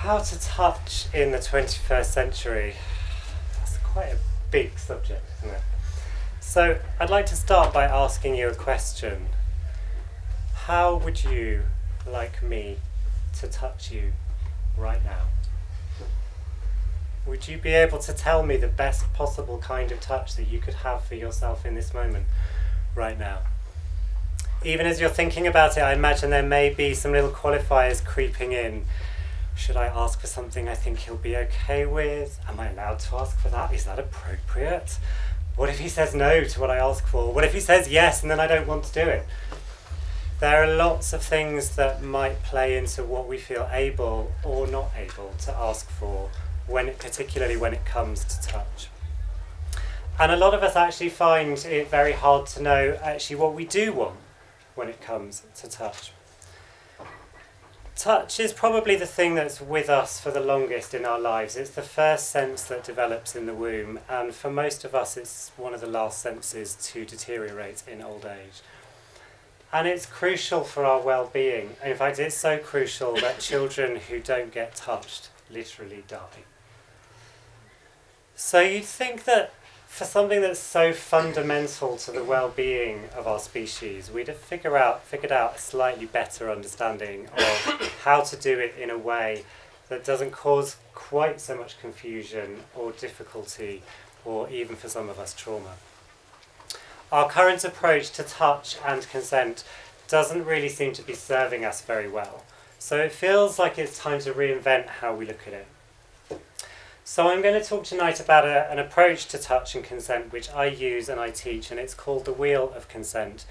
How to touch in the 21st century. That's quite a big subject, isn't it? So I'd like to start by asking you a question. How would you like me to touch you right now? Would you be able to tell me the best possible kind of touch that you could have for yourself in this moment right now? Even as you're thinking about it, I imagine there may be some little qualifiers creeping in. Should I ask for something I think he'll be okay with? Am I allowed to ask for that? Is that appropriate? What if he says no to what I ask for? What if he says yes and then I don't want to do it? There are lots of things that might play into what we feel able or not able to ask for, particularly when it comes to touch. And a lot of us actually find it very hard to know actually what we do want when it comes to touch. Touch is probably the thing that's with us for the longest in our lives. It's the first sense that develops in the womb, and for most of us it's one of the last senses to deteriorate in old age. And it's crucial for our well-being. In fact, it's so crucial that children who don't get touched literally die. So you'd think that for something that's so fundamental to the well-being of our species, we'd have figured out a slightly better understanding of how to do it in a way that doesn't cause quite so much confusion or difficulty, or even for some of us trauma. Our current approach to touch and consent doesn't really seem to be serving us very well. So it feels like it's time to reinvent how we look at it. So I'm going to talk tonight about an approach to touch and consent which I use and I teach, and it's called the Wheel of Consent,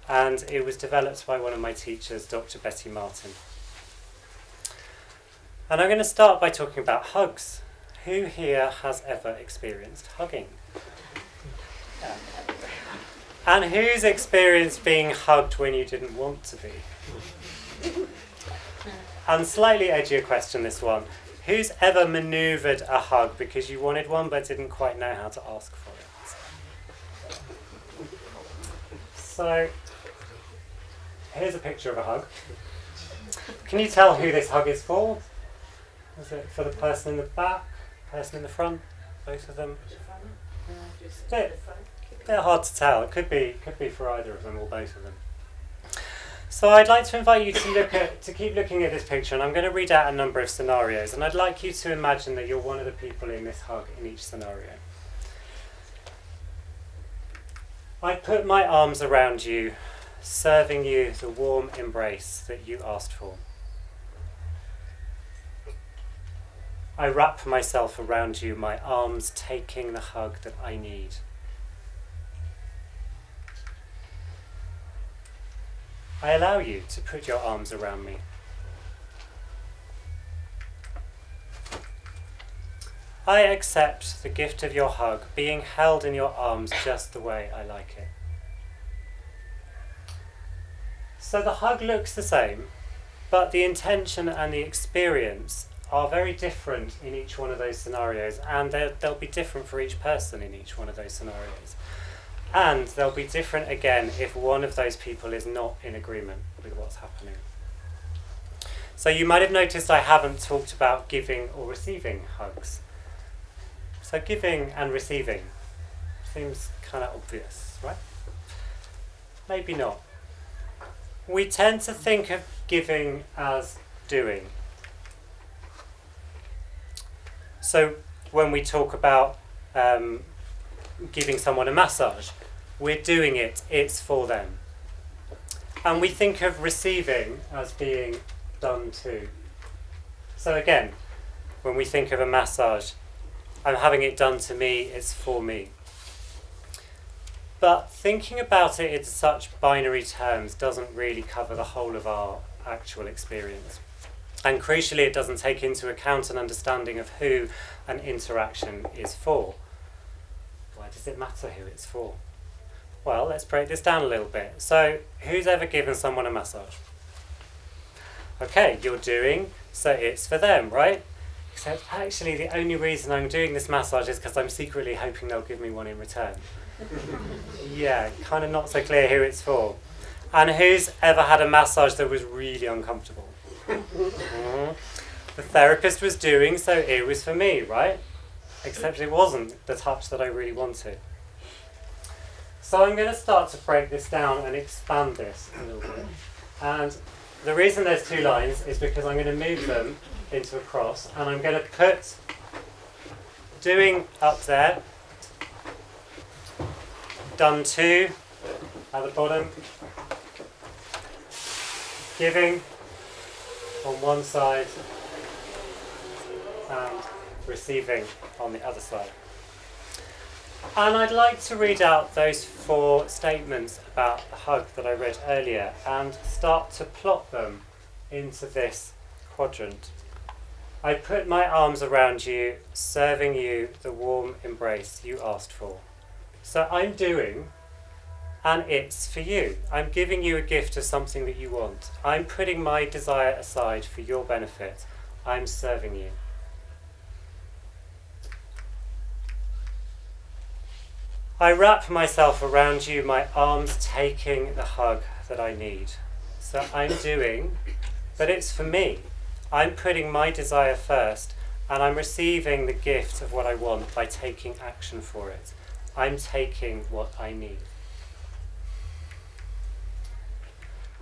and it was developed by one of my teachers, Dr. Betty Martin. And I'm going to start by talking about hugs. Who here has ever experienced hugging? Yeah. And who's experienced being hugged when you didn't want to be? And slightly edgier question, this one. Who's ever manoeuvred a hug because you wanted one but didn't quite know how to ask for it? So, here's a picture of a hug. Can you tell who this hug is for? Is it for the person in the back, person in the front, both of them? A bit hard to tell. It could be for either of them or both of them. So I'd like to invite you to keep looking at this picture, and I'm going to read out a number of scenarios, and I'd like you to imagine that you're one of the people in this hug in each scenario. I put my arms around you, serving you the warm embrace that you asked for. I wrap myself around you, my arms taking the hug that I need. I allow you to put your arms around me. I accept the gift of your hug, being held in your arms just the way I like it. So the hug looks the same, but the intention and the experience are very different in each one of those scenarios, and they'll be different for each person in each one of those scenarios. And they'll be different again if one of those people is not in agreement with what's happening. So you might have noticed I haven't talked about giving or receiving hugs. So giving and receiving seems kind of obvious, right? Maybe not. We tend to think of giving as doing. So when we talk about giving someone a massage, we're doing it, it's for them. And we think of receiving as being done to. So again, when we think of a massage, I'm having it done to me, it's for me. But thinking about it in such binary terms doesn't really cover the whole of our actual experience. And crucially, it doesn't take into account an understanding of who an interaction is for. Why does it matter who it's for? Well, let's break this down a little bit. So, who's ever given someone a massage? Okay, you're doing, so it's for them, right? Except actually the only reason I'm doing this massage is because I'm secretly hoping they'll give me one in return. Yeah, kind of not so clear who it's for. And who's ever had a massage that was really uncomfortable? The therapist was doing, so it was for me, right? Except it wasn't the touch that I really wanted. So I'm going to start to break this down and expand this a little bit. And the reason there's two lines is because I'm going to move them into a cross, and I'm going to put doing up there, done to at the bottom, giving on one side, and receiving on the other side. And I'd like to read out those 4 statements about the hug that I read earlier and start to plot them into this quadrant. I put my arms around you, serving you the warm embrace you asked for. So I'm doing, and it's for you. I'm giving you a gift of something that you want. I'm putting my desire aside for your benefit. I'm serving you. I wrap myself around you, my arms taking the hug that I need. So I'm doing, but it's for me. I'm putting my desire first, and I'm receiving the gift of what I want by taking action for it. I'm taking what I need.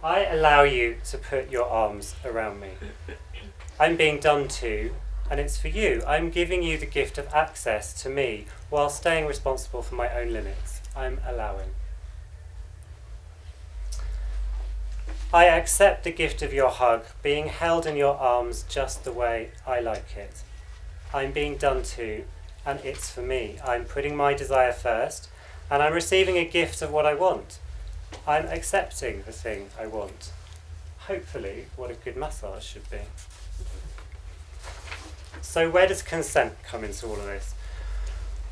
I allow you to put your arms around me. I'm being done to, and it's for you. I'm giving you the gift of access to me while staying responsible for my own limits. I'm allowing. I accept the gift of your hug, being held in your arms just the way I like it. I'm being done to, and it's for me. I'm putting my desire first, and I'm receiving a gift of what I want. I'm accepting the thing I want. Hopefully, what a good massage should be. So where does consent come into all of this?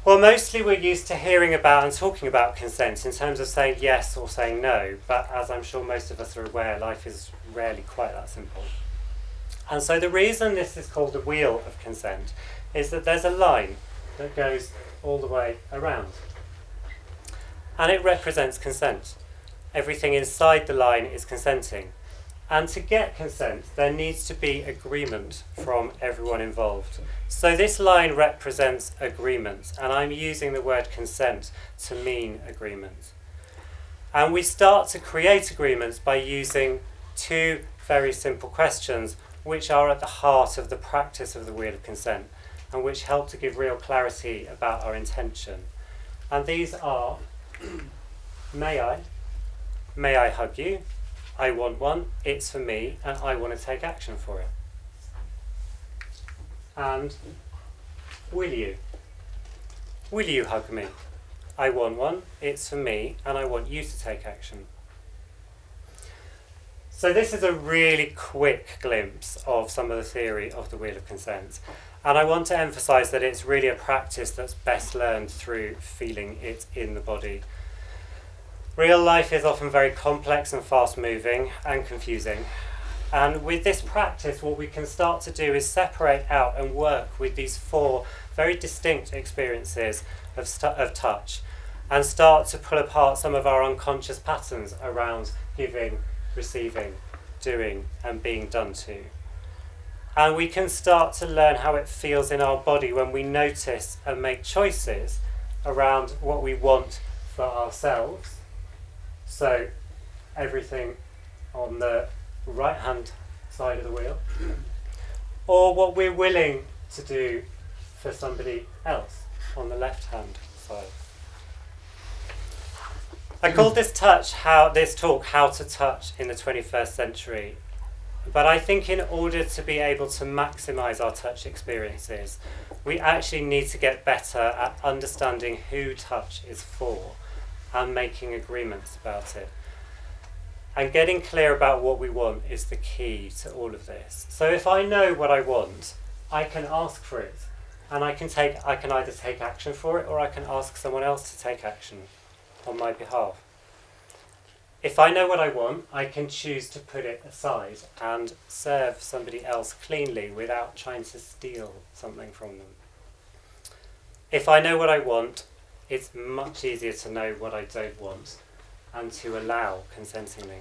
Well, mostly we're used to hearing about and talking about consent in terms of saying yes or saying no, but as I'm sure most of us are aware, life is rarely quite that simple. And so the reason this is called the wheel of consent is that there's a line that goes all the way around. And it represents consent. Everything inside the line is consenting. And to get consent, there needs to be agreement from everyone involved. So this line represents agreement, and I'm using the word consent to mean agreement. And we start to create agreements by using 2 very simple questions, which are at the heart of the practice of the wheel of consent, and which help to give real clarity about our intention. And these are, may I hug you? I want one, it's for me, and I want to take action for it. And will you? Will you hug me? I want one, it's for me, and I want you to take action. So this is a really quick glimpse of some of the theory of the wheel of consent. And I want to emphasise that it's really a practice that's best learned through feeling it in the body. Real life is often very complex and fast-moving and confusing. And with this practice, what we can start to do is separate out and work with these 4 very distinct experiences of touch and start to pull apart some of our unconscious patterns around giving, receiving, doing, and being done to. And we can start to learn how it feels in our body when we notice and make choices around what we want for ourselves. So everything on the right hand side of the wheel, or what we're willing to do for somebody else on the left hand side. I called this talk how to touch in the 21st century, but I think in order to be able to maximize our touch experiences, we actually need to get better at understanding who touch is for and making agreements about it. And getting clear about what we want is the key to all of this. So if I know what I want, I can ask for it. And I can either take action for it, or I can ask someone else to take action on my behalf. If I know what I want, I can choose to put it aside and serve somebody else cleanly without trying to steal something from them. If I know what I want, it's much easier to know what I don't want and to allow consentingly.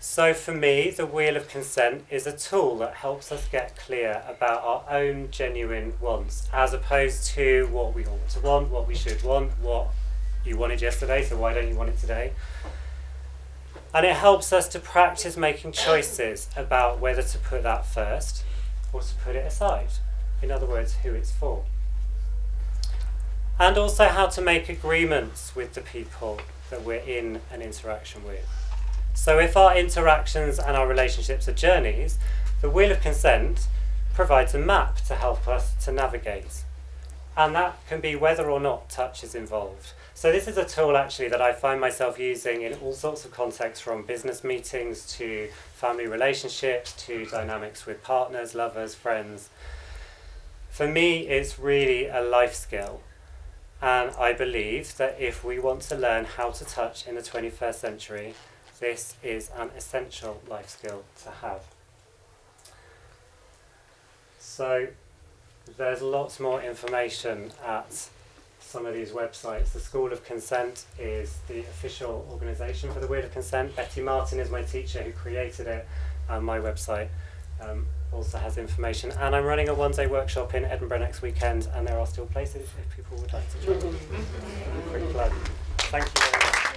So for me, the Wheel of Consent is a tool that helps us get clear about our own genuine wants, as opposed to what we ought to want, what we should want, what you wanted yesterday, so why don't you want it today? And it helps us to practice making choices about whether to put that first or to put it aside. In other words, who it's for. And also how to make agreements with the people that we're in an interaction with. So if our interactions and our relationships are journeys, the Wheel of Consent provides a map to help us to navigate. And that can be whether or not touch is involved. So this is a tool actually that I find myself using in all sorts of contexts, from business meetings to family relationships to dynamics with partners, lovers, friends. For me, it's really a life skill. And I believe that if we want to learn how to touch in the 21st century, this is an essential life skill to have. So there's lots more information at some of these websites. The School of Consent is the official organisation for the Wheel of Consent. Betty Martin is my teacher who created it, and my website also has information. And I'm running a one-day workshop in Edinburgh next weekend, and there are still places if people would like to join. Quick plug. Thank you very much.